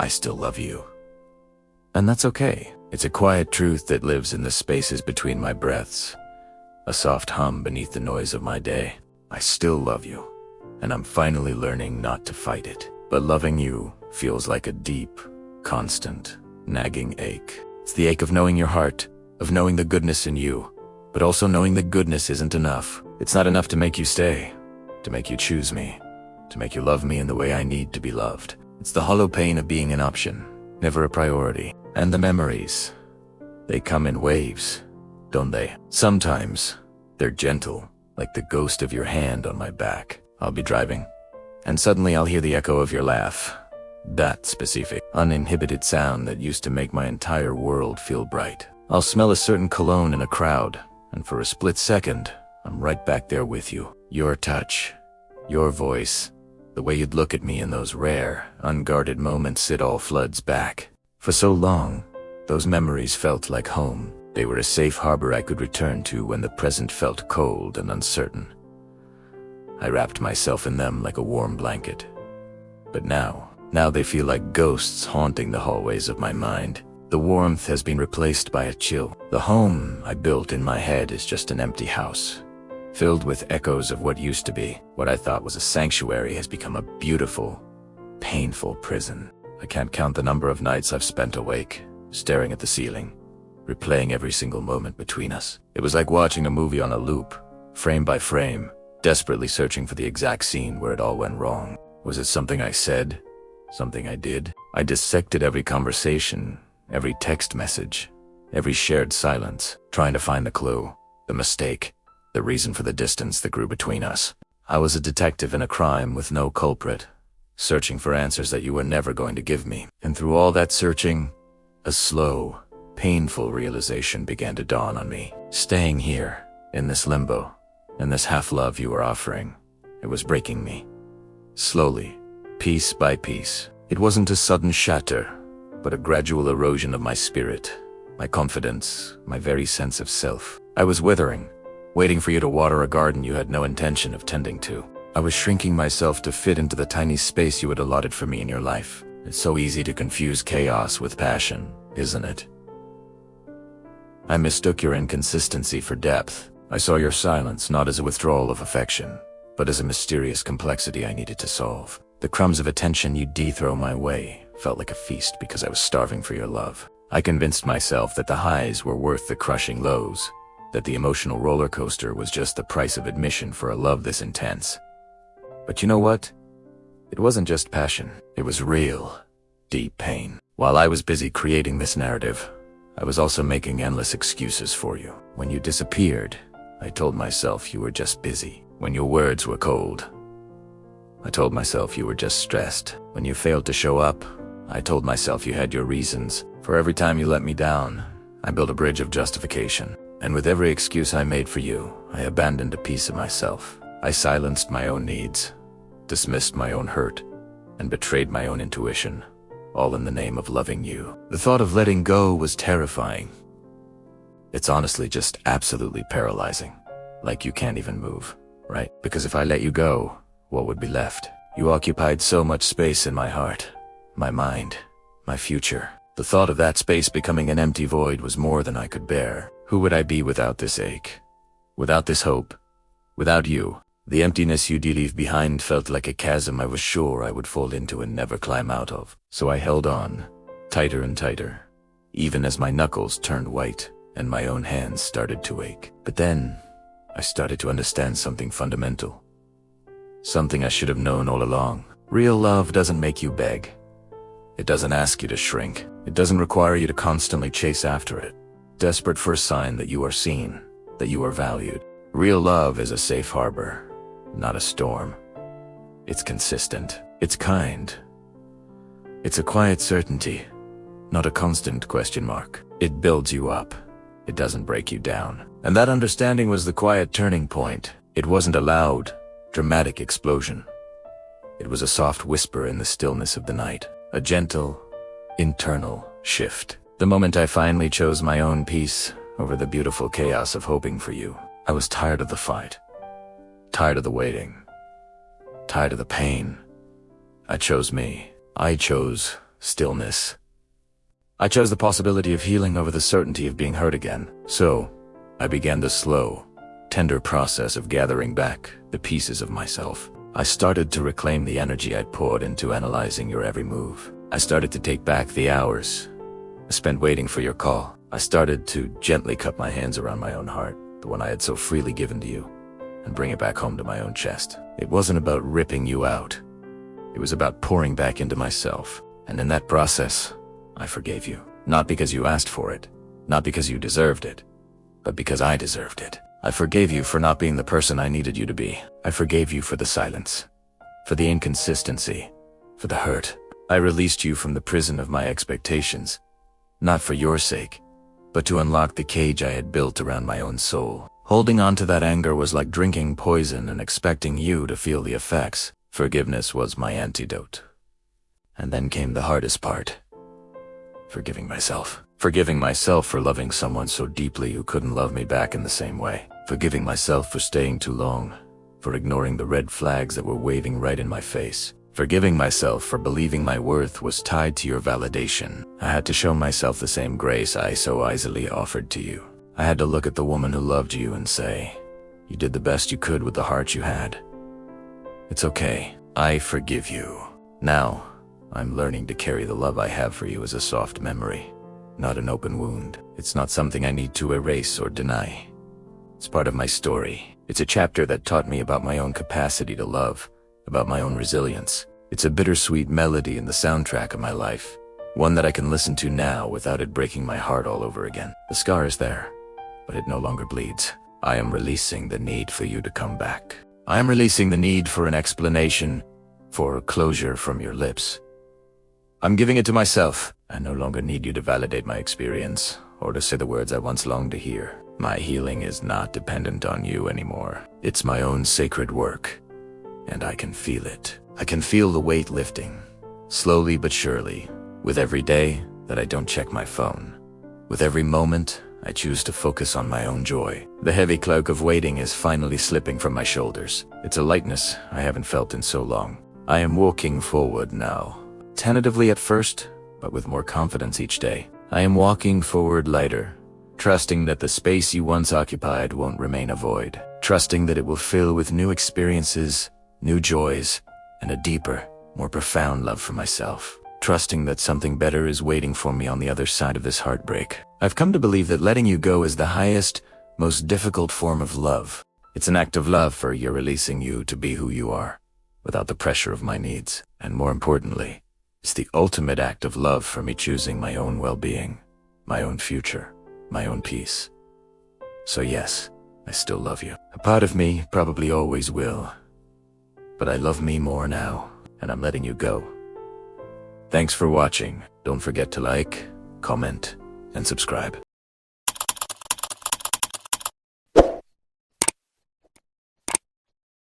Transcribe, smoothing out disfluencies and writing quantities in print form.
I still love you. And that's okay. It's a quiet truth that lives in the spaces between my breaths, a soft hum beneath the noise of my day. I still love you, and I'm finally learning not to fight it. But loving you feels like a deep, constant, nagging ache. It's the ache of knowing your heart, of knowing the goodness in you, but also knowing that goodness isn't enough. It's not enough to make you stay, to make you choose me, to make you love me in the way I need to be loved. It's the hollow pain of being an option, never a priority. And the memories, they come in waves, don't they? Sometimes, they're gentle, like the ghost of your hand on my back. I'll be driving, and suddenly I'll hear the echo of your laugh. That specific, uninhibited sound that used to make my entire world feel bright. I'll smell a certain cologne in a crowd, and for a split second, I'm right back there with you. Your touch, your voice, the way you'd look at me in those rare, unguarded moments, it all floods back. For so long, those memories felt like home. They were a safe harbor I could return to when the present felt cold and uncertain. I wrapped myself in them like a warm blanket. But now they feel like ghosts haunting the hallways of my mind. The warmth has been replaced by a chill. The home I built in my head is just an empty house, filled with echoes of what used to be. What I thought was a sanctuary has become a beautiful, painful prison. I can't count the number of nights I've spent awake, staring at the ceiling, replaying every single moment between us. It was like watching a movie on a loop, frame by frame, desperately searching for the exact scene where it all went wrong. Was it something I said? Something I did? I dissected every conversation, every text message, every shared silence, trying to find the clue, the mistake, the reason for the distance that grew between us. I was a detective in a crime with no culprit, searching for answers that you were never going to give me. And through all that searching, a slow, painful realization began to dawn on me. Staying here, in this limbo, in this half-love you were offering, it was breaking me. Slowly, piece by piece. It wasn't a sudden shatter, but a gradual erosion of my spirit, my confidence, my very sense of self. I was withering, waiting for you to water a garden you had no intention of tending to. I was shrinking myself to fit into the tiny space you had allotted for me in your life. It's so easy to confuse chaos with passion, isn't it? I mistook your inconsistency for depth. I saw your silence not as a withdrawal of affection, but as a mysterious complexity I needed to solve. The crumbs of attention you throw my way felt like a feast because I was starving for your love. I convinced myself that the highs were worth the crushing lows, that the emotional roller coaster was just the price of admission for a love this intense. But you know what? It wasn't just passion. It was real, deep pain. While I was busy creating this narrative, I was also making endless excuses for you. When you disappeared, I told myself you were just busy. When your words were cold, I told myself you were just stressed. When you failed to show up, I told myself you had your reasons. For every time you let me down, I built a bridge of justification. And with every excuse I made for you, I abandoned a piece of myself. I silenced my own needs, dismissed my own hurt, and betrayed my own intuition, all in the name of loving you. The thought of letting go was terrifying. It's honestly just absolutely paralyzing. Like you can't even move, right? Because if I let you go, what would be left? You occupied so much space in my heart, my mind, my future. The thought of that space becoming an empty void was more than I could bear. Who would I be without this ache? Without this hope? Without you? The emptiness you'd leave behind felt like a chasm I was sure I would fall into and never climb out of. So I held on, tighter and tighter, even as my knuckles turned white and my own hands started to ache. But then, I started to understand something fundamental. Something I should have known all along. Real love doesn't make you beg. It doesn't ask you to shrink. It doesn't require you to constantly chase after it, desperate for a sign that you are seen, that you are valued. Real love is a safe harbor, not a storm. It's consistent. It's kind. It's a quiet certainty, not a constant question mark. It builds you up. It doesn't break you down. And that understanding was the quiet turning point. It wasn't a loud, dramatic explosion. It was a soft whisper in the stillness of the night, a gentle, internal shift. The moment I finally chose my own peace over the beautiful chaos of hoping for you. I was tired of the fight, tired of the waiting, tired of the pain. I chose me. I chose stillness. I chose the possibility of healing over the certainty of being hurt again. So, I began the slow, tender process of gathering back the pieces of myself. I started to reclaim the energy I'd poured into analyzing your every move. I started to take back the hours I spent waiting for your call. I started to gently cup my hands around my own heart, the one I had so freely given to you, and bring it back home to my own chest. It wasn't about ripping you out. It was about pouring back into myself. And in that process, I forgave you. Not because you asked for it, not because you deserved it, but because I deserved it. I forgave you for not being the person I needed you to be. I forgave you for the silence, for the inconsistency, for the hurt. I released you from the prison of my expectations, not for your sake, but to unlock the cage I had built around my own soul. Holding on to that anger was like drinking poison and expecting you to feel the effects. Forgiveness was my antidote. And then came the hardest part. Forgiving myself. Forgiving myself for loving someone so deeply who couldn't love me back in the same way. Forgiving myself for staying too long, for ignoring the red flags that were waving right in my face. Forgiving myself for believing my worth was tied to your validation. I had to show myself the same grace I so easily offered to you. I had to look at the woman who loved you and say, you did the best you could with the heart you had. It's okay. I forgive you. Now, I'm learning to carry the love I have for you as a soft memory, not an open wound. It's not something I need to erase or deny. It's part of my story. It's a chapter that taught me about my own capacity to love, about my own resilience. It's a bittersweet melody in the soundtrack of my life, one that I can listen to now without it breaking my heart all over again. The scar is there, but it no longer bleeds. I am releasing the need for you to come back. I am releasing the need for an explanation, for closure from your lips. I'm giving it to myself. I no longer need you to validate my experience, or to say the words I once longed to hear. My healing is not dependent on you anymore. It's my own sacred work, and I can feel it. I can feel the weight lifting, slowly but surely, with every day that I don't check my phone. With every moment, I choose to focus on my own joy. The heavy cloak of waiting is finally slipping from my shoulders. It's a lightness I haven't felt in so long. I am walking forward now, tentatively at first, but with more confidence each day. I am walking forward lighter, trusting that the space you once occupied won't remain a void, trusting that it will fill with new experiences, new joys, and a deeper, more profound love for myself, trusting that something better is waiting for me on the other side of this heartbreak. I've come to believe that letting you go is the highest, most difficult form of love. It's an act of love for you're releasing you to be who you are, without the pressure of my needs. And more importantly, it's the ultimate act of love for me choosing my own well-being, my own future, my own peace. So yes, I still love you. A part of me probably always will. But I love me more now, and I'm letting you go. Thanks for watching. Don't forget to like, comment, and subscribe.